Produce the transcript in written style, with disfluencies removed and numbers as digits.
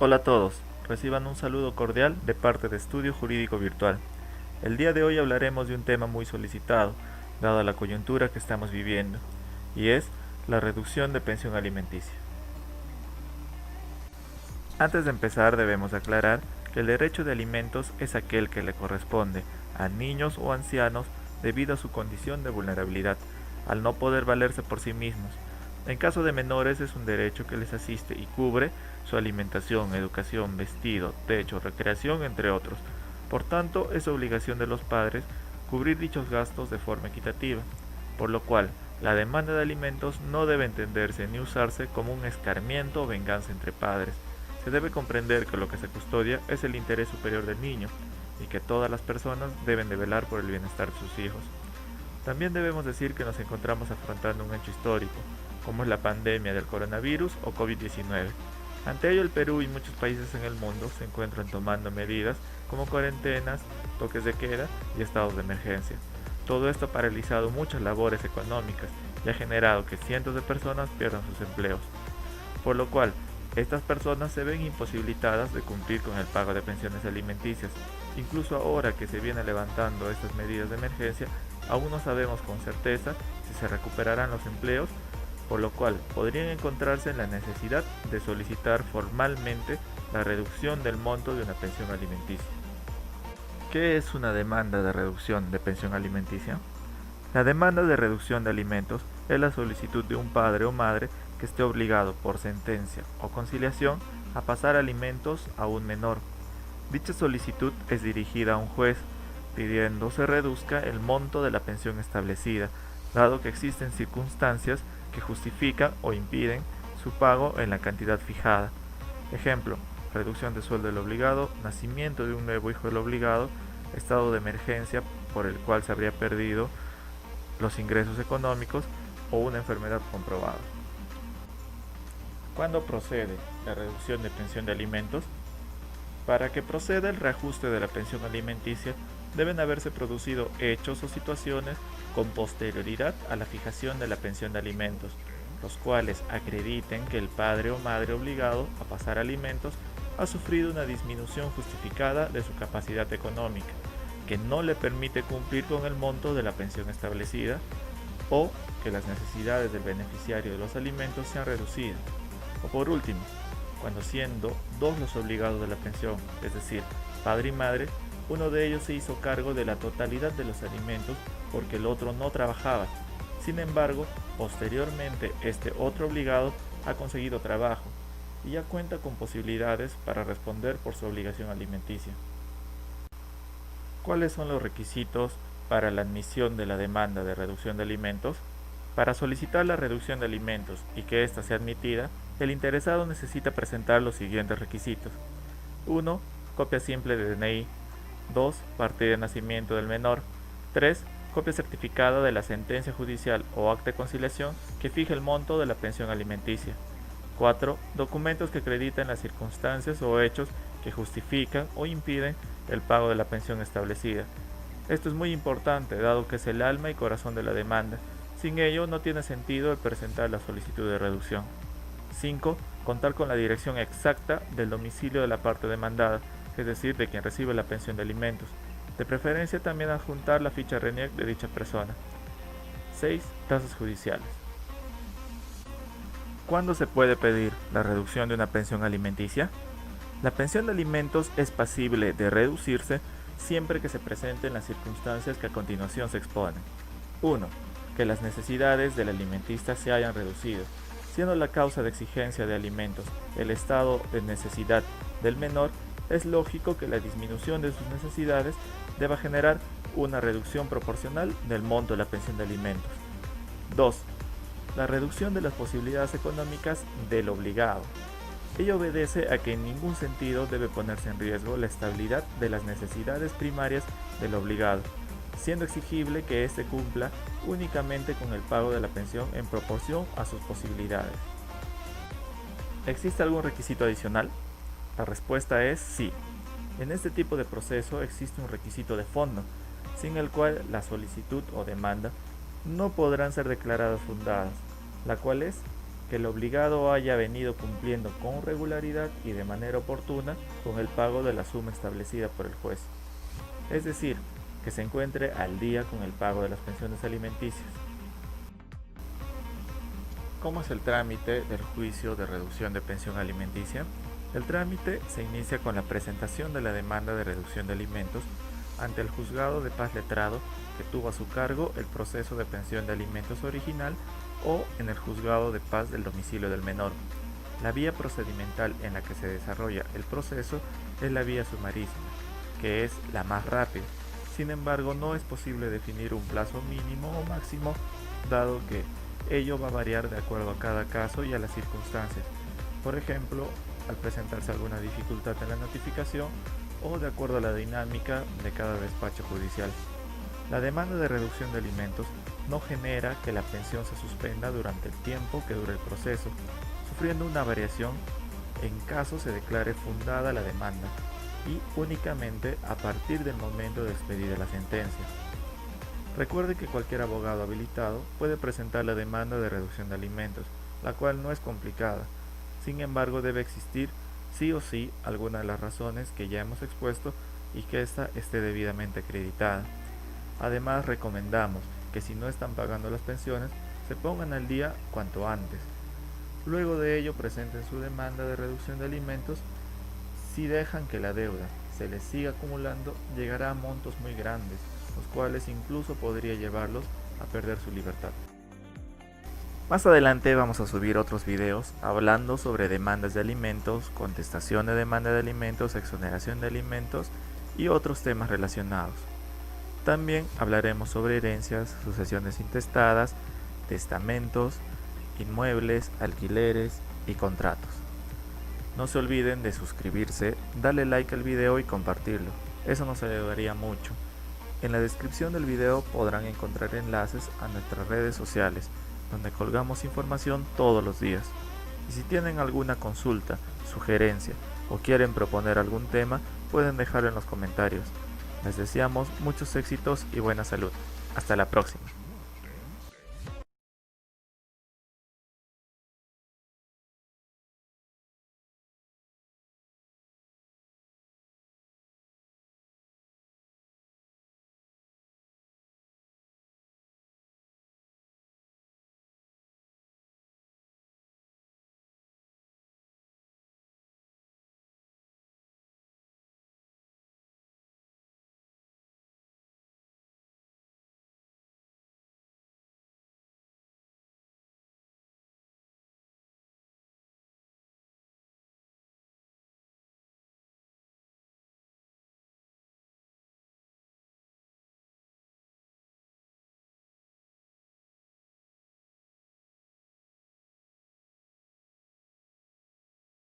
Hola a todos, reciban un saludo cordial de parte de Estudio Jurídico Virtual. El día de hoy hablaremos de un tema muy solicitado, dada la coyuntura que estamos viviendo, y es la reducción de pensión alimenticia. Antes de empezar debemos aclarar que el derecho de alimentos es aquel que le corresponde a niños o ancianos debido a su condición de vulnerabilidad, al no poder valerse por sí mismos. En caso de menores es un derecho que les asiste y cubre su alimentación, educación, vestido, techo, recreación, entre otros. Por tanto, es obligación de los padres cubrir dichos gastos de forma equitativa, por lo cual la demanda de alimentos no debe entenderse ni usarse como un escarmiento o venganza entre padres. Se debe comprender que lo que se custodia es el interés superior del niño y que todas las personas deben de velar por el bienestar de sus hijos. También debemos decir que nos encontramos afrontando un hecho histórico, como es la pandemia del coronavirus o COVID-19. Ante ello, el Perú y muchos países en el mundo se encuentran tomando medidas como cuarentenas, toques de queda y estados de emergencia. Todo esto ha paralizado muchas labores económicas y ha generado que cientos de personas pierdan sus empleos, por lo cual estas personas se ven imposibilitadas de cumplir con el pago de pensiones alimenticias. Incluso ahora que se vienen levantando estas medidas de emergencia, aún no sabemos con certeza si se recuperarán los empleos, por lo cual podrían encontrarse en la necesidad de solicitar formalmente la reducción del monto de una pensión alimenticia. ¿Qué es una demanda de reducción de pensión alimenticia? La demanda de reducción de alimentos es la solicitud de un padre o madre que esté obligado por sentencia o conciliación a pasar alimentos a un menor. Dicha solicitud es dirigida a un juez, pidiendo se reduzca el monto de la pensión establecida, dado que existen circunstancias que justifican o impiden su pago en la cantidad fijada. Ejemplo, reducción de sueldo del obligado, nacimiento de un nuevo hijo del obligado, estado de emergencia por el cual se habría perdido los ingresos económicos o una enfermedad comprobada. ¿Cuándo procede la reducción de pensión de alimentos? Para que proceda el reajuste de la pensión alimenticia, deben haberse producido hechos o situaciones con posterioridad a la fijación de la pensión de alimentos, los cuales acrediten que el padre o madre obligado a pasar alimentos ha sufrido una disminución justificada de su capacidad económica, que no le permite cumplir con el monto de la pensión establecida, o que las necesidades del beneficiario de los alimentos se han reducido. O por último, cuando siendo dos los obligados de la pensión, es decir, padre y madre, uno de ellos se hizo cargo de la totalidad de los alimentos porque el otro no trabajaba. Sin embargo, posteriormente este otro obligado ha conseguido trabajo y ya cuenta con posibilidades para responder por su obligación alimenticia. ¿Cuáles son los requisitos para la admisión de la demanda de reducción de alimentos? Para solicitar la reducción de alimentos y que ésta sea admitida, el interesado necesita presentar los siguientes requisitos. 1. Copia simple de DNI. 2. Partida de nacimiento del menor. 3. Copia certificada de la sentencia judicial o acta de conciliación que fije el monto de la pensión alimenticia. 4. Documentos que acrediten las circunstancias o hechos que justifican o impiden el pago de la pensión establecida. Esto es muy importante, dado que es el alma y corazón de la demanda. Sin ello, no tiene sentido el presentar la solicitud de reducción. 5. Contar con la dirección exacta del domicilio de la parte demandada, es decir, de quien recibe la pensión de alimentos. De preferencia también adjuntar la ficha RENIEC de dicha persona. 6. Tasas judiciales. ¿Cuándo se puede pedir la reducción de una pensión alimenticia? La pensión de alimentos es pasible de reducirse siempre que se presenten las circunstancias que a continuación se exponen. 1. Que las necesidades del alimentista se hayan reducido, siendo la causa de exigencia de alimentos el estado de necesidad del menor. Es lógico que la disminución de sus necesidades deba generar una reducción proporcional del monto de la pensión de alimentos. 2. La reducción de las posibilidades económicas del obligado. Ello obedece a que en ningún sentido debe ponerse en riesgo la estabilidad de las necesidades primarias del obligado, siendo exigible que éste cumpla únicamente con el pago de la pensión en proporción a sus posibilidades. ¿Existe algún requisito adicional? La respuesta es sí. En este tipo de proceso existe un requisito de fondo, sin el cual la solicitud o demanda no podrán ser declaradas fundadas, la cual es que el obligado haya venido cumpliendo con regularidad y de manera oportuna con el pago de la suma establecida por el juez. Es decir, que se encuentre al día con el pago de las pensiones alimenticias. ¿Cómo es el trámite del juicio de reducción de pensión alimenticia? El trámite se inicia con la presentación de la demanda de reducción de alimentos ante el juzgado de paz letrado que tuvo a su cargo el proceso de pensión de alimentos original o en el juzgado de paz del domicilio del menor. La vía procedimental en la que se desarrolla el proceso es la vía sumarísima, que es la más rápida. Sin embargo, no es posible definir un plazo mínimo o máximo, dado que ello va a variar de acuerdo a cada caso y a las circunstancias. Por ejemplo, al presentarse alguna dificultad en la notificación o de acuerdo a la dinámica de cada despacho judicial. La demanda de reducción de alimentos no genera que la pensión se suspenda durante el tiempo que dure el proceso, sufriendo una variación en caso se declare fundada la demanda y únicamente a partir del momento de expedida la sentencia. Recuerde que cualquier abogado habilitado puede presentar la demanda de reducción de alimentos, la cual no es complicada. Sin embargo, debe existir sí o sí alguna de las razones que ya hemos expuesto y que ésta esté debidamente acreditada. Además, recomendamos que si no están pagando las pensiones, se pongan al día cuanto antes. Luego de ello, presenten su demanda de reducción de alimentos. Si dejan que la deuda se les siga acumulando, llegará a montos muy grandes, los cuales incluso podría llevarlos a perder su libertad. Más adelante vamos a subir otros videos hablando sobre demandas de alimentos, contestación de demanda de alimentos, exoneración de alimentos y otros temas relacionados. También hablaremos sobre herencias, sucesiones intestadas, testamentos, inmuebles, alquileres y contratos. No se olviden de suscribirse, darle like al video y compartirlo, eso nos ayudaría mucho. En la descripción del video podrán encontrar enlaces a nuestras redes sociales, donde colgamos información todos los días. Y si tienen alguna consulta, sugerencia o quieren proponer algún tema, pueden dejarlo en los comentarios. Les deseamos muchos éxitos y buena salud. Hasta la próxima.